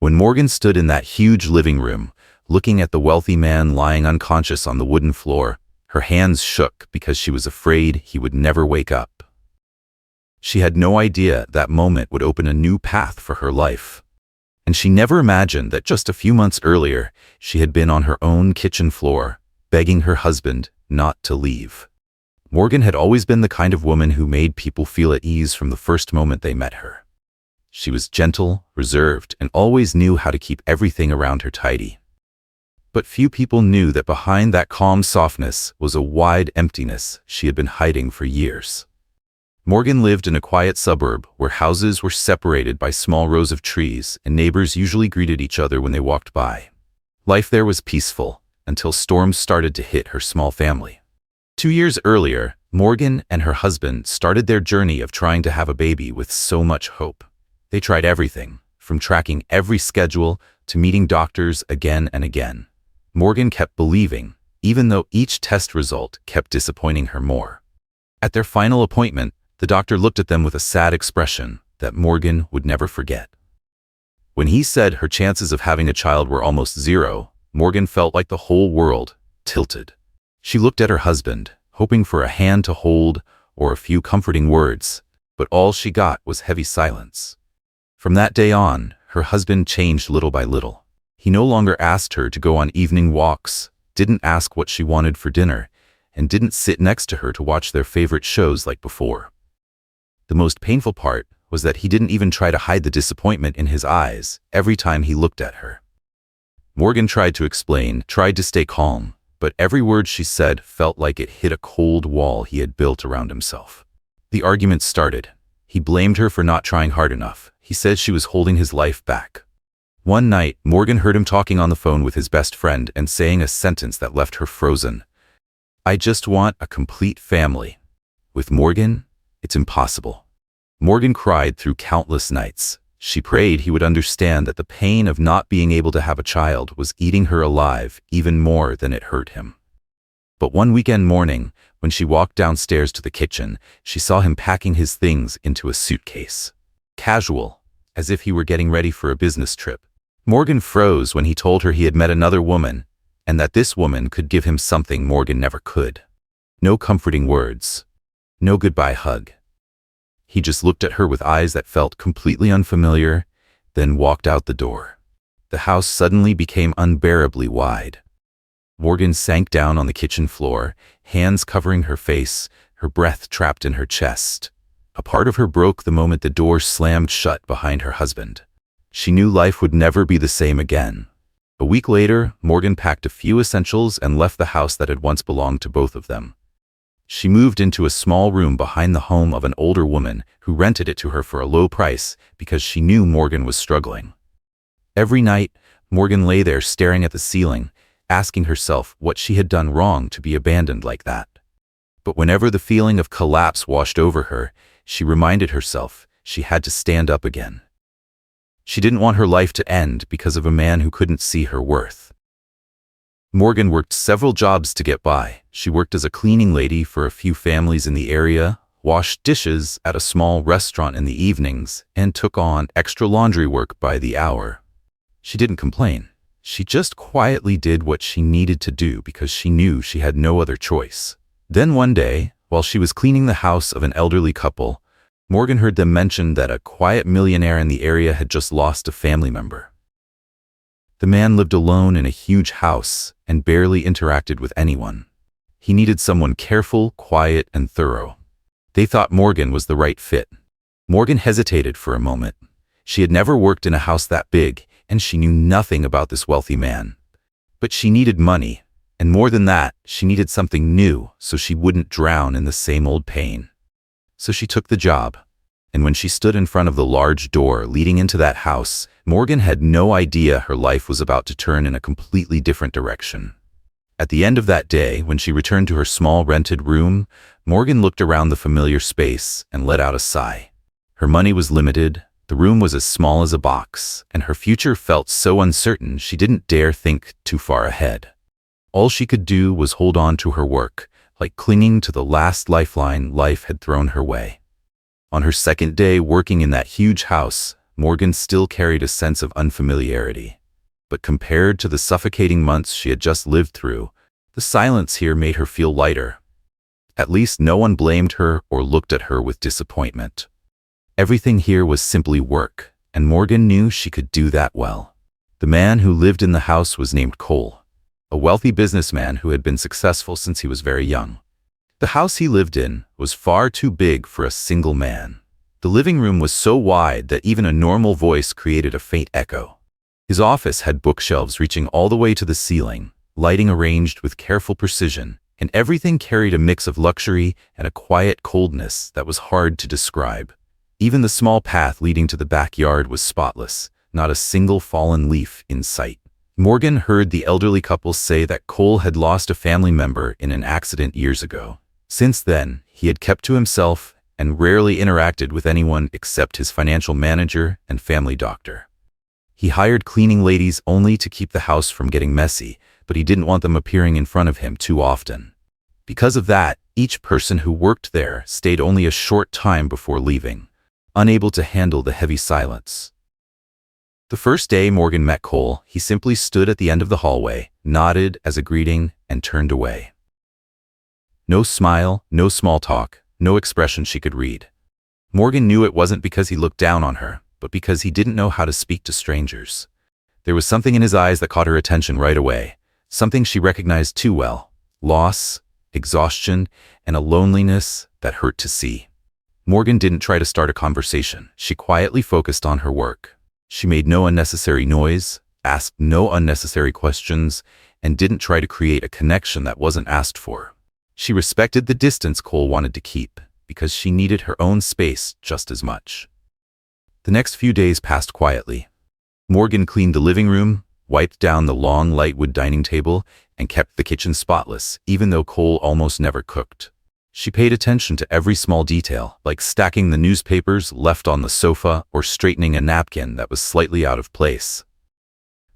When Morgan stood in that huge living room, looking at the wealthy man lying unconscious on the wooden floor, her hands shook because she was afraid he would never wake up. She had no idea that moment would open a new path for her life. And she never imagined that just a few months earlier, she had been on her own kitchen floor, begging her husband not to leave. Morgan had always been the kind of woman who made people feel at ease from the first moment they met her. She was gentle, reserved, and always knew how to keep everything around her tidy. But few people knew that behind that calm softness was a wide emptiness she had been hiding for years. Morgan lived in a quiet suburb where houses were separated by small rows of trees and neighbors usually greeted each other when they walked by. Life there was peaceful until storms started to hit her small family. 2 years earlier, Morgan and her husband started their journey of trying to have a baby with so much hope. They tried everything, from tracking every schedule to meeting doctors again and again. Morgan kept believing, even though each test result kept disappointing her more. At their final appointment, the doctor looked at them with a sad expression that Morgan would never forget. When he said her chances of having a child were almost zero, Morgan felt like the whole world tilted. She looked at her husband, hoping for a hand to hold or a few comforting words, but all she got was heavy silence. From that day on, her husband changed little by little. He no longer asked her to go on evening walks, didn't ask what she wanted for dinner, and didn't sit next to her to watch their favorite shows like before. The most painful part was that he didn't even try to hide the disappointment in his eyes every time he looked at her. Morgan tried to explain, tried to stay calm, but every word she said felt like it hit a cold wall he had built around himself. The argument started. He blamed her for not trying hard enough. He said she was holding his life back. One night, Morgan heard him talking on the phone with his best friend and saying a sentence that left her frozen. "I just want a complete family." With Morgan, it's impossible. Morgan cried through countless nights. She prayed he would understand that the pain of not being able to have a child was eating her alive even more than it hurt him. But one weekend morning, when she walked downstairs to the kitchen, she saw him packing his things into a suitcase. Casual, as if he were getting ready for a business trip. Morgan froze when he told her he had met another woman, and that this woman could give him something Morgan never could. No comforting words. No goodbye hug. He just looked at her with eyes that felt completely unfamiliar, then walked out the door. The house suddenly became unbearably wide. Morgan sank down on the kitchen floor, hands covering her face, her breath trapped in her chest. A part of her broke the moment the door slammed shut behind her husband. She knew life would never be the same again. A week later, Morgan packed a few essentials and left the house that had once belonged to both of them. She moved into a small room behind the home of an older woman who rented it to her for a low price because she knew Morgan was struggling. Every night, Morgan lay there staring at the ceiling, asking herself what she had done wrong to be abandoned like that. But whenever the feeling of collapse washed over her, she reminded herself she had to stand up again. She didn't want her life to end because of a man who couldn't see her worth. Morgan worked several jobs to get by. She worked as a cleaning lady for a few families in the area, washed dishes at a small restaurant in the evenings, and took on extra laundry work by the hour. She didn't complain. She just quietly did what she needed to do because she knew she had no other choice. Then one day, while she was cleaning the house of an elderly couple, Morgan heard them mention that a quiet millionaire in the area had just lost a family member. The man lived alone in a huge house and barely interacted with anyone. He needed someone careful, quiet, and thorough. They thought Morgan was the right fit. Morgan hesitated for a moment. She had never worked in a house that big, and she knew nothing about this wealthy man. But she needed money, and more than that, she needed something new so she wouldn't drown in the same old pain. So she took the job. And when she stood in front of the large door leading into that house, Morgan had no idea her life was about to turn in a completely different direction. At the end of that day, when she returned to her small rented room, Morgan looked around the familiar space and let out a sigh. Her money was limited, the room was as small as a box, and her future felt so uncertain she didn't dare think too far ahead. All she could do was hold on to her work, like clinging to the last lifeline life had thrown her way. On her second day working in that huge house, Morgan still carried a sense of unfamiliarity. But compared to the suffocating months she had just lived through, the silence here made her feel lighter. At least no one blamed her or looked at her with disappointment. Everything here was simply work, and Morgan knew she could do that well. The man who lived in the house was named Cole, a wealthy businessman who had been successful since he was very young. The house he lived in was far too big for a single man. The living room was so wide that even a normal voice created a faint echo. His office had bookshelves reaching all the way to the ceiling, lighting arranged with careful precision, and everything carried a mix of luxury and a quiet coldness that was hard to describe. Even the small path leading to the backyard was spotless, not a single fallen leaf in sight. Morgan heard the elderly couple say that Cole had lost a family member in an accident years ago. Since then, he had kept to himself and rarely interacted with anyone except his financial manager and family doctor. He hired cleaning ladies only to keep the house from getting messy, but he didn't want them appearing in front of him too often. Because of that, each person who worked there stayed only a short time before leaving, unable to handle the heavy silence. The first day Morgan met Cole, he simply stood at the end of the hallway, nodded as a greeting, and turned away. No smile, no small talk, no expression she could read. Morgan knew it wasn't because he looked down on her, but because he didn't know how to speak to strangers. There was something in his eyes that caught her attention right away, something she recognized too well: loss, exhaustion, and a loneliness that hurt to see. Morgan didn't try to start a conversation. She quietly focused on her work. She made no unnecessary noise, asked no unnecessary questions, and didn't try to create a connection that wasn't asked for. She respected the distance Cole wanted to keep, because she needed her own space just as much. The next few days passed quietly. Morgan cleaned the living room, wiped down the long light wood dining table, and kept the kitchen spotless, even though Cole almost never cooked. She paid attention to every small detail, like stacking the newspapers left on the sofa or straightening a napkin that was slightly out of place.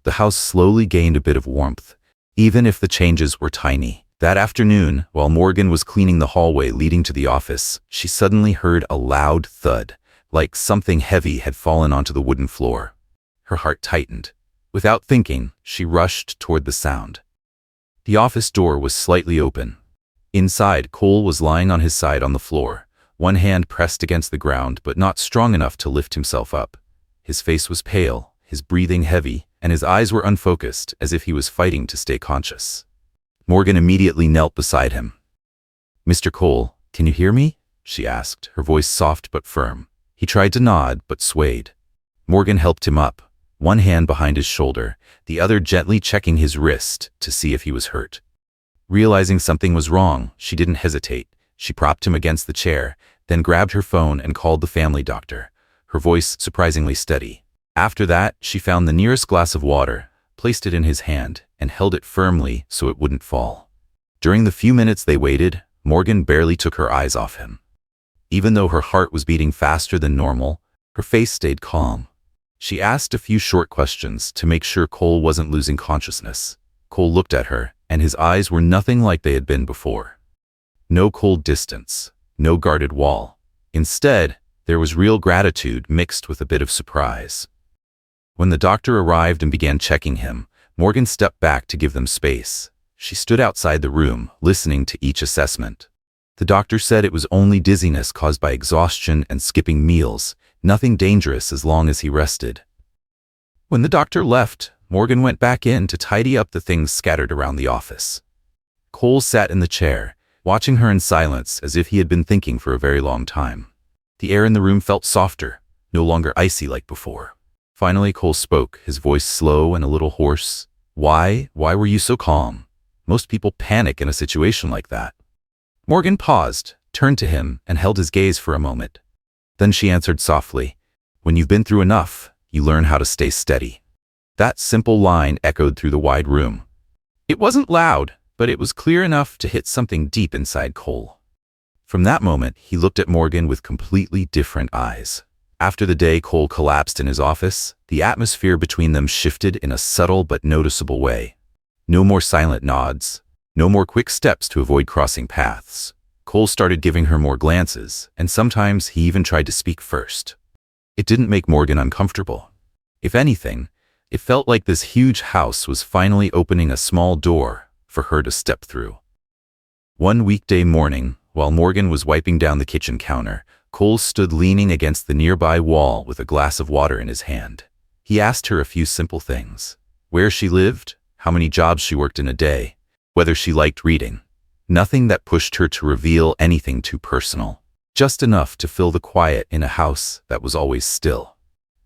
The house slowly gained a bit of warmth, even if the changes were tiny. That afternoon, while Morgan was cleaning the hallway leading to the office, she suddenly heard a loud thud, like something heavy had fallen onto the wooden floor. Her heart tightened. Without thinking, she rushed toward the sound. The office door was slightly open. Inside, Cole was lying on his side on the floor, one hand pressed against the ground but not strong enough to lift himself up. His face was pale, his breathing heavy, and his eyes were unfocused, as if he was fighting to stay conscious. Morgan immediately knelt beside him. "Mr. Cole, can you hear me?" she asked, her voice soft but firm. He tried to nod but swayed. Morgan helped him up, one hand behind his shoulder, the other gently checking his wrist to see if he was hurt. Realizing something was wrong, she didn't hesitate. She propped him against the chair, then grabbed her phone and called the family doctor, her voice surprisingly steady. After that, she found the nearest glass of water, placed it in his hand, and held it firmly so it wouldn't fall. During the few minutes they waited, Morgan barely took her eyes off him. Even though her heart was beating faster than normal, her face stayed calm. She asked a few short questions to make sure Cole wasn't losing consciousness. Cole looked at her, and his eyes were nothing like they had been before. No cold distance, no guarded wall. Instead, there was real gratitude mixed with a bit of surprise. When the doctor arrived and began checking him, Morgan stepped back to give them space. She stood outside the room, listening to each assessment. The doctor said it was only dizziness caused by exhaustion and skipping meals, nothing dangerous as long as he rested. When the doctor left, Morgan went back in to tidy up the things scattered around the office. Cole sat in the chair, watching her in silence as if he had been thinking for a very long time. The air in the room felt softer, no longer icy like before. Finally, Cole spoke, his voice slow and a little hoarse. Why were you so calm? Most people panic in a situation like that." Morgan paused, turned to him, and held his gaze for a moment. Then she answered softly, "When you've been through enough, you learn how to stay steady." That simple line echoed through the wide room. It wasn't loud, but it was clear enough to hit something deep inside Cole. From that moment, he looked at Morgan with completely different eyes. After the day Cole collapsed in his office, the atmosphere between them shifted in a subtle but noticeable way. No more silent nods, no more quick steps to avoid crossing paths. Cole started giving her more glances, and sometimes he even tried to speak first. It didn't make Morgan uncomfortable. If anything, it felt like this huge house was finally opening a small door for her to step through. One weekday morning, while Morgan was wiping down the kitchen counter, Cole stood leaning against the nearby wall with a glass of water in his hand. He asked her a few simple things: where she lived, how many jobs she worked in a day, whether she liked reading. Nothing that pushed her to reveal anything too personal. Just enough to fill the quiet in a house that was always still.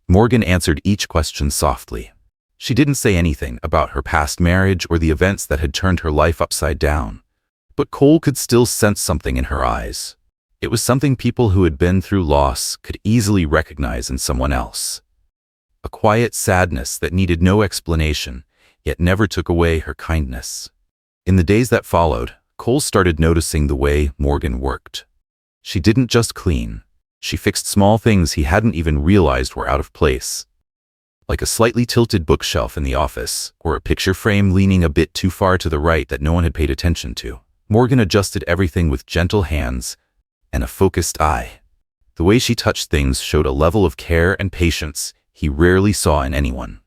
Morgan answered each question softly. She didn't say anything about her past marriage or the events that had turned her life upside down. But Cole could still sense something in her eyes. It was something people who had been through loss could easily recognize in someone else. A quiet sadness that needed no explanation, yet never took away her kindness. In the days that followed, Cole started noticing the way Morgan worked. She didn't just clean. She fixed small things he hadn't even realized were out of place. Like a slightly tilted bookshelf in the office, or a picture frame leaning a bit too far to the right that no one had paid attention to. Morgan adjusted everything with gentle hands and a focused eye. The way she touched things showed a level of care and patience he rarely saw in anyone.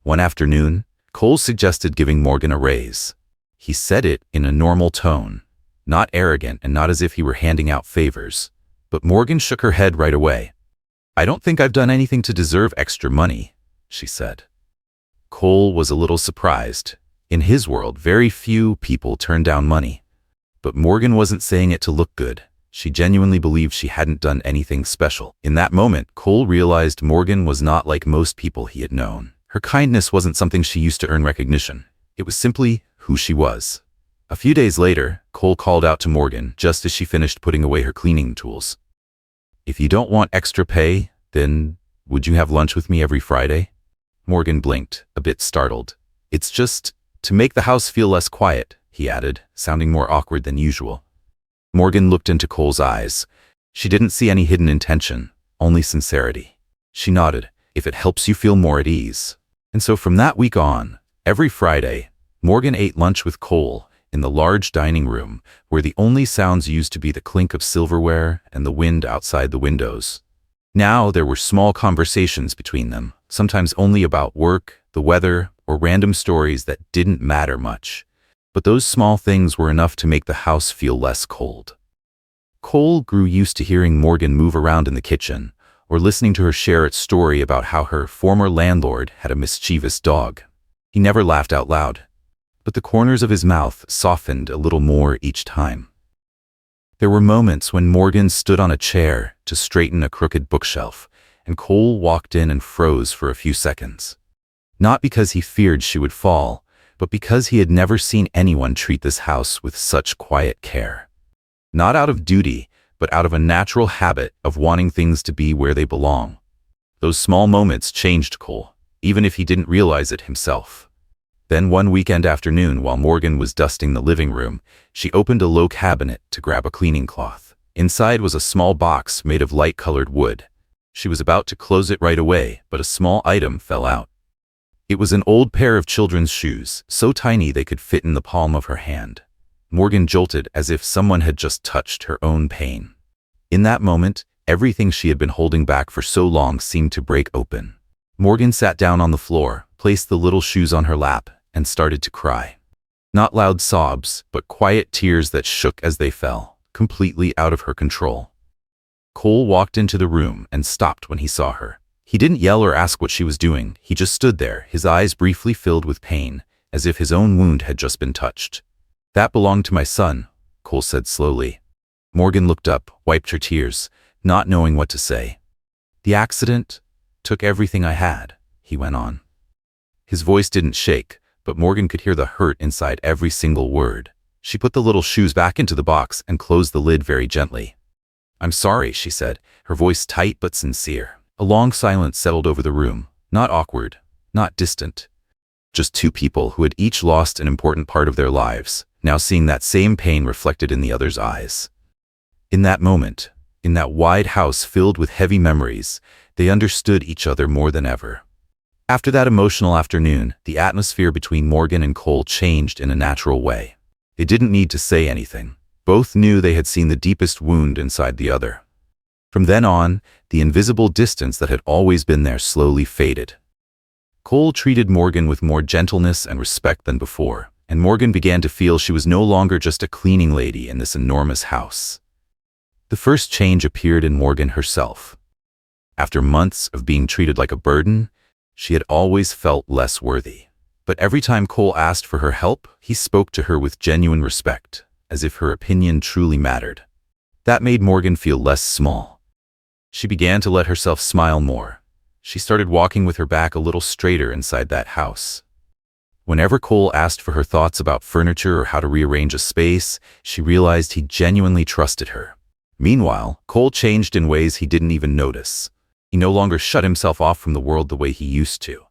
One afternoon, Cole suggested giving Morgan a raise. He said it in a normal tone, not arrogant and not as if he were handing out favors. But Morgan shook her head right away. "I don't think I've done anything to deserve extra money," she said. Cole was a little surprised. In his world, very few people turned down money. But Morgan wasn't saying it to look good. She genuinely believed she hadn't done anything special. In that moment, Cole realized Morgan was not like most people he had known. Her kindness wasn't something she used to earn recognition. It was simply who she was. A few days later, Cole called out to Morgan just as she finished putting away her cleaning tools. "If you don't want extra pay, then would you have lunch with me every Friday?" Morgan blinked, a bit startled. "It's just to make the house feel less quiet," he added, sounding more awkward than usual. Morgan looked into Cole's eyes. She didn't see any hidden intention, only sincerity. She nodded. "If it helps you feel more at ease." And so from that week on, every Friday, Morgan ate lunch with Cole in the large dining room, where the only sounds used to be the clink of silverware and the wind outside the windows. Now there were small conversations between them, sometimes only about work, the weather, or random stories that didn't matter much. But those small things were enough to make the house feel less cold. Cole grew used to hearing Morgan move around in the kitchen, or listening to her share its story about how her former landlord had a mischievous dog. He never laughed out loud, but the corners of his mouth softened a little more each time. There were moments when Morgan stood on a chair to straighten a crooked bookshelf, and Cole walked in and froze for a few seconds. Not because he feared she would fall, but because he had never seen anyone treat this house with such quiet care. Not out of duty, but out of a natural habit of wanting things to be where they belong. Those small moments changed Cole, even if he didn't realize it himself. Then one weekend afternoon, while Morgan was dusting the living room, she opened a low cabinet to grab a cleaning cloth. Inside was a small box made of light-colored wood. She was about to close it right away, but a small item fell out. It was an old pair of children's shoes, so tiny they could fit in the palm of her hand. Morgan jolted as if someone had just touched her own pain. In that moment, everything she had been holding back for so long seemed to break open. Morgan sat down on the floor, placed the little shoes on her lap, and started to cry. Not loud sobs, but quiet tears that shook as they fell, completely out of her control. Cole walked into the room and stopped when he saw her. He didn't yell or ask what she was doing. He just stood there, his eyes briefly filled with pain, as if his own wound had just been touched. "That belonged to my son," Cole said slowly. Morgan looked up, wiped her tears, not knowing what to say. "The accident took everything I had," he went on. His voice didn't shake, but Morgan could hear the hurt inside every single word. She put the little shoes back into the box and closed the lid very gently. "I'm sorry," she said, her voice tight but sincere. A long silence settled over the room, not awkward, not distant. Just two people who had each lost an important part of their lives, now seeing that same pain reflected in the other's eyes. In that moment, in that wide house filled with heavy memories, they understood each other more than ever. After that emotional afternoon, the atmosphere between Morgan and Cole changed in a natural way. They didn't need to say anything. Both knew they had seen the deepest wound inside the other. From then on, the invisible distance that had always been there slowly faded. Cole treated Morgan with more gentleness and respect than before, and Morgan began to feel she was no longer just a cleaning lady in this enormous house. The first change appeared in Morgan herself. After months of being treated like a burden, she had always felt less worthy. But every time Cole asked for her help, he spoke to her with genuine respect, as if her opinion truly mattered. That made Morgan feel less small. She began to let herself smile more. She started walking with her back a little straighter inside that house. Whenever Cole asked for her thoughts about furniture or how to rearrange a space, she realized he genuinely trusted her. Meanwhile, Cole changed in ways he didn't even notice. He no longer shut himself off from the world the way he used to.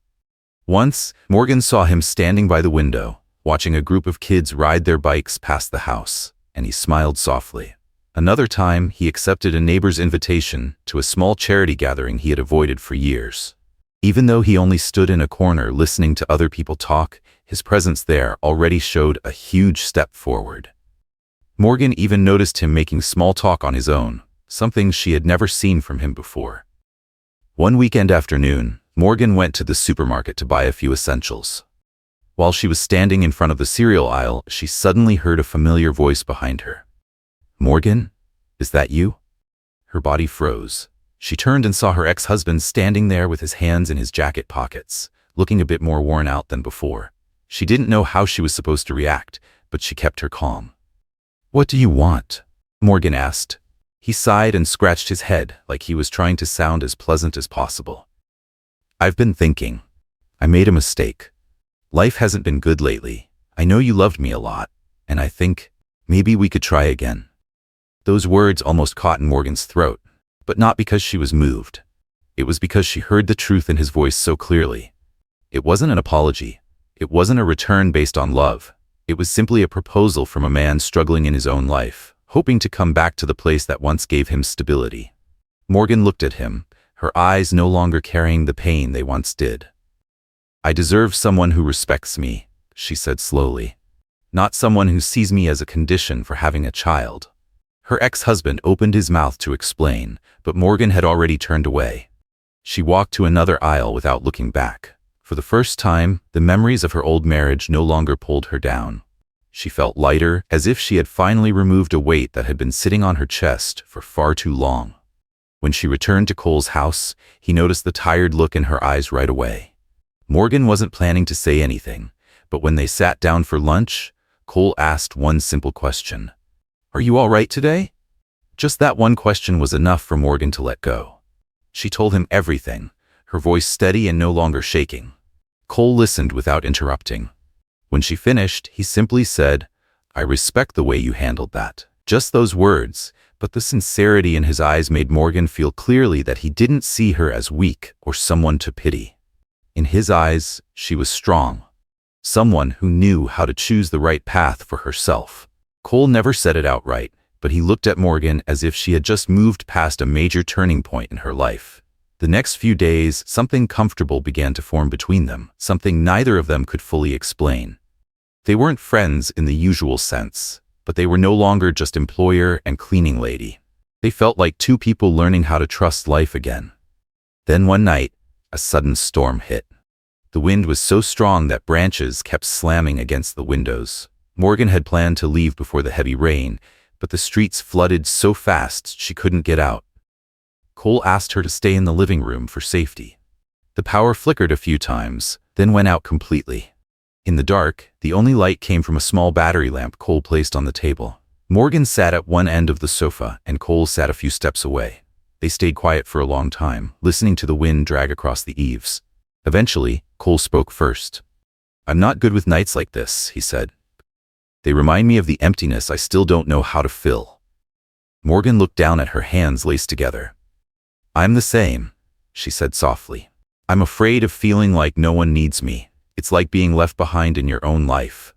Once, Morgan saw him standing by the window, watching a group of kids ride their bikes past the house, and he smiled softly. Another time, he accepted a neighbor's invitation to a small charity gathering he had avoided for years. Even though he only stood in a corner listening to other people talk, his presence there already showed a huge step forward. Morgan even noticed him making small talk on his own, something she had never seen from him before. One weekend afternoon, Morgan went to the supermarket to buy a few essentials. While she was standing in front of the cereal aisle, she suddenly heard a familiar voice behind her. "Morgan, is that you?" Her body froze. She turned and saw her ex-husband standing there with his hands in his jacket pockets, looking a bit more worn out than before. She didn't know how she was supposed to react, but she kept her calm. "What do you want?" Morgan asked. He sighed and scratched his head like he was trying to sound as pleasant as possible. "I've been thinking. I made a mistake. Life hasn't been good lately. I know you loved me a lot, and I think maybe we could try again." Those words almost caught in Morgan's throat, but not because she was moved. It was because she heard the truth in his voice so clearly. It wasn't an apology. It wasn't a return based on love. It was simply a proposal from a man struggling in his own life, hoping to come back to the place that once gave him stability. Morgan looked at him, her eyes no longer carrying the pain they once did. "I deserve someone who respects me," she said slowly. "Not someone who sees me as a condition for having a child." Her ex-husband opened his mouth to explain, but Morgan had already turned away. She walked to another aisle without looking back. For the first time, the memories of her old marriage no longer pulled her down. She felt lighter, as if she had finally removed a weight that had been sitting on her chest for far too long. When she returned to Cole's house, he noticed the tired look in her eyes right away. Morgan wasn't planning to say anything, but when they sat down for lunch, Cole asked one simple question. "Are you all right today?" Just that one question was enough for Morgan to let go. She told him everything, her voice steady and no longer shaking. Cole listened without interrupting. When she finished, he simply said, "I respect the way you handled that." Just those words, but the sincerity in his eyes made Morgan feel clearly that he didn't see her as weak or someone to pity. In his eyes, she was strong. Someone who knew how to choose the right path for herself. Cole never said it outright, but he looked at Morgan as if she had just moved past a major turning point in her life. The next few days, something comfortable began to form between them, something neither of them could fully explain. They weren't friends in the usual sense, but they were no longer just employer and cleaning lady. They felt like two people learning how to trust life again. Then one night, a sudden storm hit. The wind was so strong that branches kept slamming against the windows. Morgan had planned to leave before the heavy rain, but the streets flooded so fast she couldn't get out. Cole asked her to stay in the living room for safety. The power flickered a few times, then went out completely. In the dark, the only light came from a small battery lamp Cole placed on the table. Morgan sat at one end of the sofa, and Cole sat a few steps away. They stayed quiet for a long time, listening to the wind drag across the eaves. Eventually, Cole spoke first. "I'm not good with nights like this," he said. "They remind me of the emptiness I still don't know how to fill." Morgan looked down at her hands laced together. "I'm the same," she said softly. "I'm afraid of feeling like no one needs me. It's like being left behind in your own life."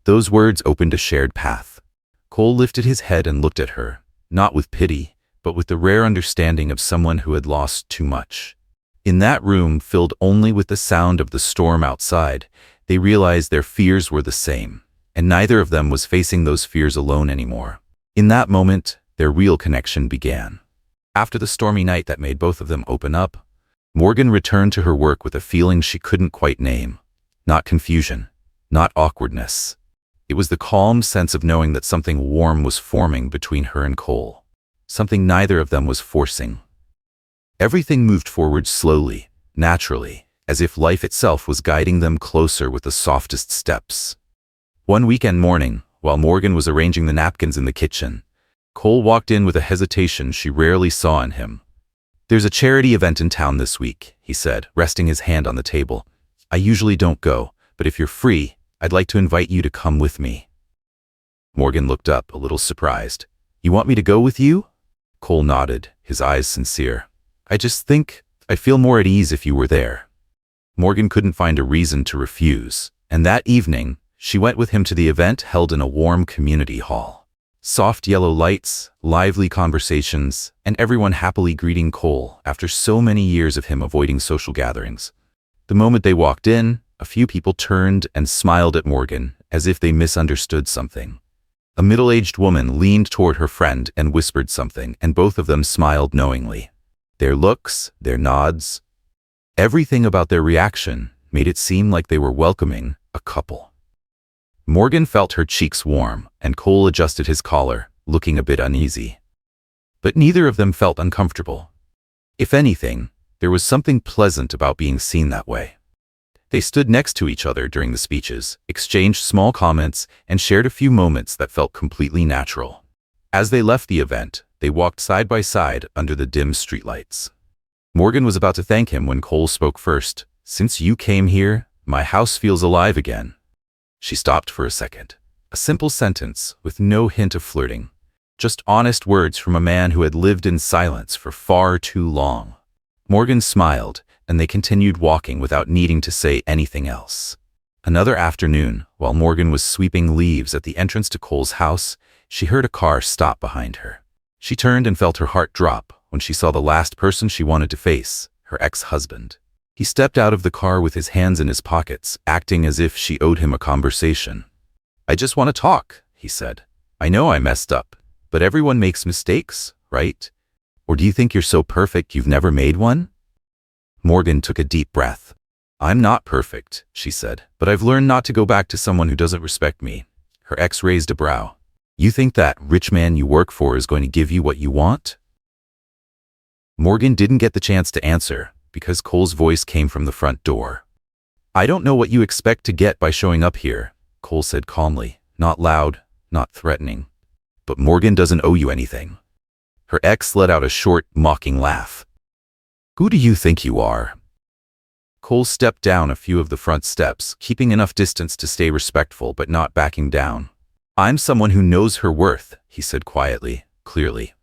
Those words opened a shared path. Cole lifted his head and looked at her, not with pity, but with the rare understanding of someone who had lost too much. In that room, filled only with the sound of the storm outside, they realized their fears were the same, and neither of them was facing those fears alone anymore. In that moment, their real connection began. After the stormy night that made both of them open up, Morgan returned to her work with a feeling she couldn't quite name. Not confusion, not awkwardness. It was the calm sense of knowing that something warm was forming between her and Cole. Something neither of them was forcing. Everything moved forward slowly, naturally, as if life itself was guiding them closer with the softest steps. One weekend morning, while Morgan was arranging the napkins in the kitchen, Cole walked in with a hesitation she rarely saw in him. "There's a charity event in town this week," he said, resting his hand on the table. "I usually don't go, but if you're free, I'd like to invite you to come with me." Morgan looked up, a little surprised. "You want me to go with you?" Cole nodded, his eyes sincere. "I just think I'd feel more at ease if you were there." Morgan couldn't find a reason to refuse, and that evening, she went with him to the event held in a warm community hall. Soft yellow lights, lively conversations, and everyone happily greeting Cole after so many years of him avoiding social gatherings. The moment they walked in, a few people turned and smiled at Morgan as if they misunderstood something. A middle-aged woman leaned toward her friend and whispered something, and both of them smiled knowingly. Their looks, their nods, everything about their reaction made it seem like they were welcoming a couple. Morgan felt her cheeks warm, and Cole adjusted his collar, looking a bit uneasy. But neither of them felt uncomfortable. If anything, there was something pleasant about being seen that way. They stood next to each other during the speeches, exchanged small comments, and shared a few moments that felt completely natural. As they left the event, they walked side by side under the dim streetlights. Morgan was about to thank him when Cole spoke first. "Since you came here, my house feels alive again." She stopped for a second. A simple sentence with no hint of flirting. Just honest words from a man who had lived in silence for far too long. Morgan smiled, and they continued walking without needing to say anything else. Another afternoon, while Morgan was sweeping leaves at the entrance to Cole's house, she heard a car stop behind her. She turned and felt her heart drop when she saw the last person she wanted to face, her ex-husband. He stepped out of the car with his hands in his pockets, acting as if she owed him a conversation. "I just want to talk," he said. "I know I messed up, but everyone makes mistakes, right? Or do you think you're so perfect you've never made one?" Morgan took a deep breath. "I'm not perfect," she said, "but I've learned not to go back to someone who doesn't respect me." Her ex raised a brow. "You think that rich man you work for is going to give you what you want?" Morgan didn't get the chance to answer, because Cole's voice came from the front door. "I don't know what you expect to get by showing up here," Cole said calmly, not loud, not threatening. "But Morgan doesn't owe you anything." Her ex let out a short, mocking laugh. "Who do you think you are?" Cole stepped down a few of the front steps, keeping enough distance to stay respectful but not backing down. "I'm someone who knows her worth," he said quietly, clearly.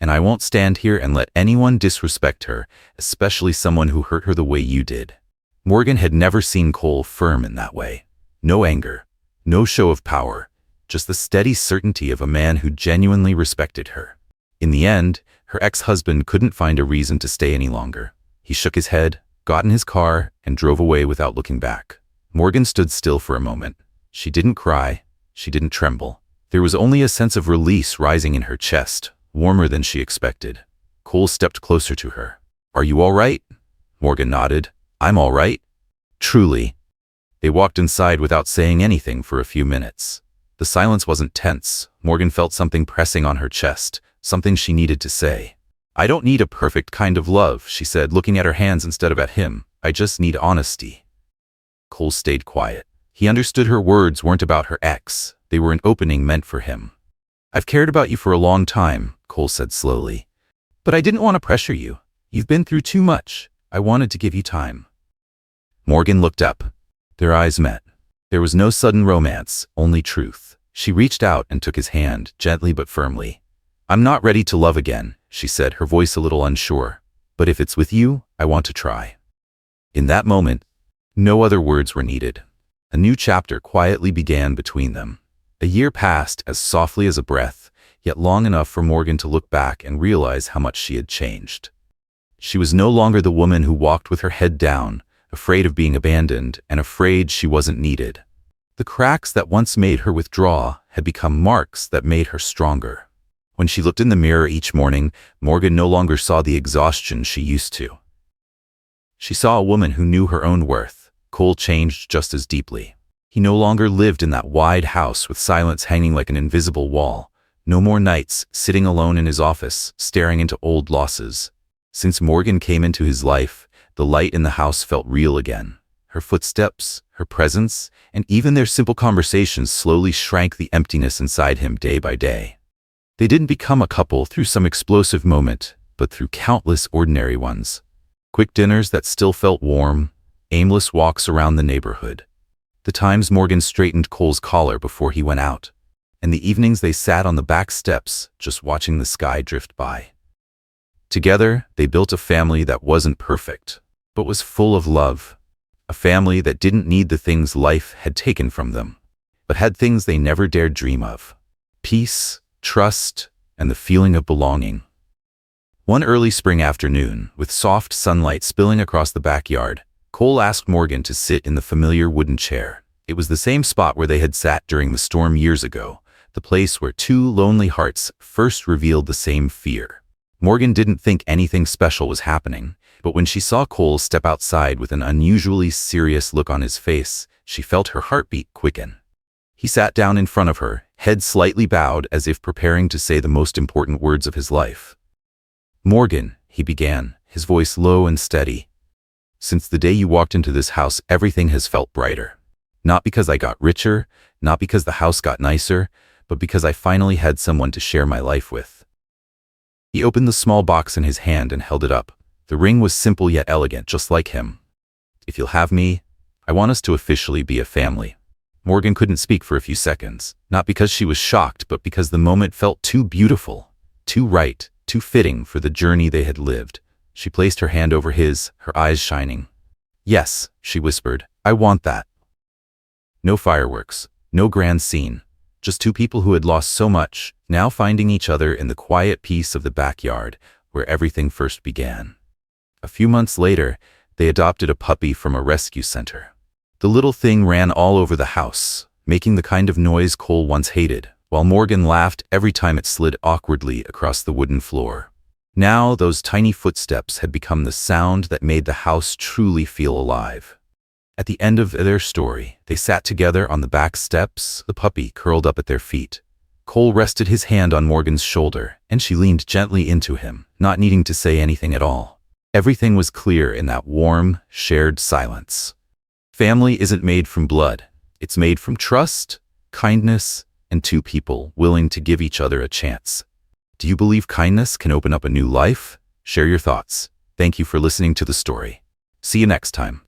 "And I won't stand here and let anyone disrespect her, especially someone who hurt her the way you did." Morgan had never seen Cole firm in that way. No anger, no show of power, just the steady certainty of a man who genuinely respected her. In the end, her ex-husband couldn't find a reason to stay any longer. He shook his head, got in his car, and drove away without looking back. Morgan stood still for a moment. She didn't cry. She didn't tremble. There was only a sense of release rising in her chest, warmer than she expected. Cole stepped closer to her. "Are you all right?" Morgan nodded. "I'm all right." "Truly." They walked inside without saying anything for a few minutes. The silence wasn't tense. Morgan felt something pressing on her chest, something she needed to say. "I don't need a perfect kind of love," she said, looking at her hands instead of at him. "I just need honesty." Cole stayed quiet. He understood her words weren't about her ex. They were an opening meant for him. "I've cared about you for a long time," Cole said slowly. "But I didn't want to pressure you. You've been through too much. I wanted to give you time." Morgan looked up. Their eyes met. There was no sudden romance, only truth. She reached out and took his hand, gently but firmly. "I'm not ready to love again," she said, her voice a little unsure. "But if it's with you, I want to try." In that moment, no other words were needed. A new chapter quietly began between them. A year passed as softly as a breath, yet long enough for Morgan to look back and realize how much she had changed. She was no longer the woman who walked with her head down, afraid of being abandoned and afraid she wasn't needed. The cracks that once made her withdraw had become marks that made her stronger. When she looked in the mirror each morning, Morgan no longer saw the exhaustion she used to. She saw a woman who knew her own worth. Cole changed just as deeply. He no longer lived in that wide house with silence hanging like an invisible wall. No more nights sitting alone in his office, staring into old losses. Since Morgan came into his life, the light in the house felt real again. Her footsteps, her presence, and even their simple conversations slowly shrank the emptiness inside him day by day. They didn't become a couple through some explosive moment, but through countless ordinary ones. Quick dinners that still felt warm, aimless walks around the neighborhood. The times Morgan straightened Cole's collar before he went out, and the evenings they sat on the back steps just watching the sky drift by. Together, they built a family that wasn't perfect, but was full of love. A family that didn't need the things life had taken from them, but had things they never dared dream of. Peace, trust, and the feeling of belonging. One early spring afternoon, with soft sunlight spilling across the backyard, Cole asked Morgan to sit in the familiar wooden chair. It was the same spot where they had sat during the storm years ago, the place where two lonely hearts first revealed the same fear. Morgan didn't think anything special was happening, but when she saw Cole step outside with an unusually serious look on his face, she felt her heartbeat quicken. He sat down in front of her, head slightly bowed as if preparing to say the most important words of his life. "Morgan," he began, his voice low and steady. "Since the day you walked into this house, everything has felt brighter. Not because I got richer, not because the house got nicer, but because I finally had someone to share my life with." He opened the small box in his hand and held it up. The ring was simple yet elegant, just like him. "If you'll have me, I want us to officially be a family." Morgan couldn't speak for a few seconds, not because she was shocked, but because the moment felt too beautiful, too right, too fitting for the journey they had lived. She placed her hand over his, her eyes shining. "Yes," she whispered, "I want that." No fireworks, no grand scene, just two people who had lost so much, now finding each other in the quiet peace of the backyard where everything first began. A few months later, they adopted a puppy from a rescue center. The little thing ran all over the house, making the kind of noise Cole once hated, while Morgan laughed every time it slid awkwardly across the wooden floor. Now, those tiny footsteps had become the sound that made the house truly feel alive. At the end of their story, they sat together on the back steps, the puppy curled up at their feet. Cole rested his hand on Morgan's shoulder, and she leaned gently into him, not needing to say anything at all. Everything was clear in that warm, shared silence. Family isn't made from blood. It's made from trust, kindness, and two people willing to give each other a chance. Do you believe kindness can open up a new life? Share your thoughts. Thank you for listening to the story. See you next time.